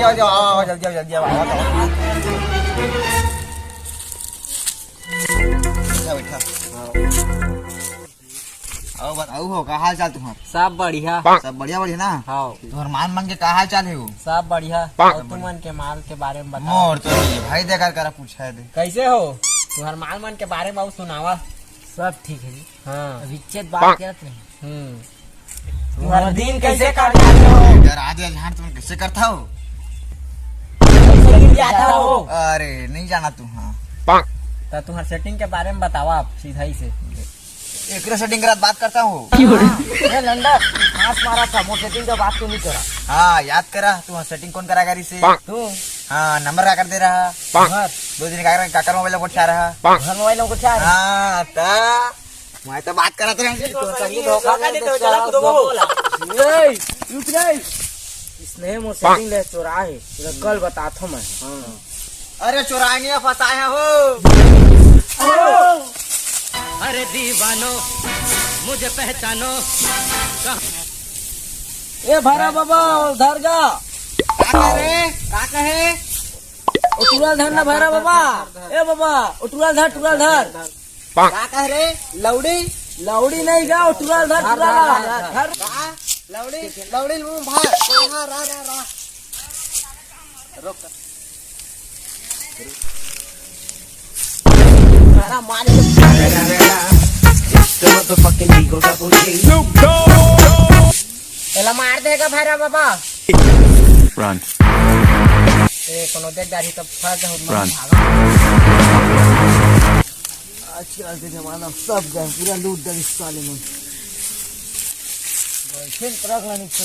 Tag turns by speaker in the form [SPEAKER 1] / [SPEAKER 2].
[SPEAKER 1] आओ जल्दी आओ बैठा आओ बताओ हो का हाल चाल तुम्हारा?
[SPEAKER 2] सब बढ़िया।
[SPEAKER 1] सब बढ़िया बढ़िया ना?
[SPEAKER 2] हाँ
[SPEAKER 1] तुम्हार मान मन के का हाल चाल है वो?
[SPEAKER 2] सब बढ़िया। और तुमन के माल के बारे में बताओ।
[SPEAKER 1] मोर तो नहीं है भाई, देखा करा पूछा है दे।
[SPEAKER 2] कैसे हो? तुम्हार माल मन के बारे में सुनावा।
[SPEAKER 3] सब ठीक है जी।
[SPEAKER 2] हाँ
[SPEAKER 3] अभी चेत बात करत नहीं।
[SPEAKER 2] तुम्हारा दिन कैसे काटते हो?
[SPEAKER 1] यार आज यहाँ तुम कैसे करता हो?
[SPEAKER 2] जाता हो?
[SPEAKER 1] अरे नहीं जाना तू। हाँ
[SPEAKER 2] तो तुम्हारे सेटिंग के बारे में बतावा आप सीधा ही से।
[SPEAKER 1] एक सेटिंग के बात करता हूँ।
[SPEAKER 3] ये लंडा हाथ मारा था, मोर सेटिंग का बात तो नहीं करा।
[SPEAKER 1] हाँ याद करा तू सेटिंग कौन करा करी से?
[SPEAKER 2] तू
[SPEAKER 1] हाँ नंबर का कर दे रहा।
[SPEAKER 2] घर
[SPEAKER 1] 2 दिन काकर मोबाइल को छा रहा।
[SPEAKER 2] घर मोबाइल को चाह
[SPEAKER 1] हाँ ता मैं तो बात करा था।
[SPEAKER 2] धोखा का देते हो, चला कूदो बोला।
[SPEAKER 3] रुक रे, इसने मोर सेटिंग ले चोरा है, तेरा कल बताता हूं मैं।
[SPEAKER 1] अरे चुराए नहीं फंसाए हो।
[SPEAKER 4] अरे दीवानो मुझे पहचानो।
[SPEAKER 3] ए भरा बाबा उधर जा।
[SPEAKER 1] का कहे?
[SPEAKER 3] उटुरा धर ना भरा बाबा। ए बाबा उटुरा धर, टुरा धर।
[SPEAKER 1] का कह रे? लौड़ी
[SPEAKER 3] लौड़ी नहीं जा, उटुरा धर, टुरा धर।
[SPEAKER 1] लौड़ी मुंह भाई रा रोक
[SPEAKER 3] भरा मार
[SPEAKER 2] एला मार देगा भैरा बाबा।
[SPEAKER 5] Run.
[SPEAKER 2] ए कोनो देख दाढ़ी तब फंस हो।
[SPEAKER 5] Run.
[SPEAKER 3] आजकल के जमाना सब गए, पूरा लूट दे इस साले में। फिर ट्रक लाने से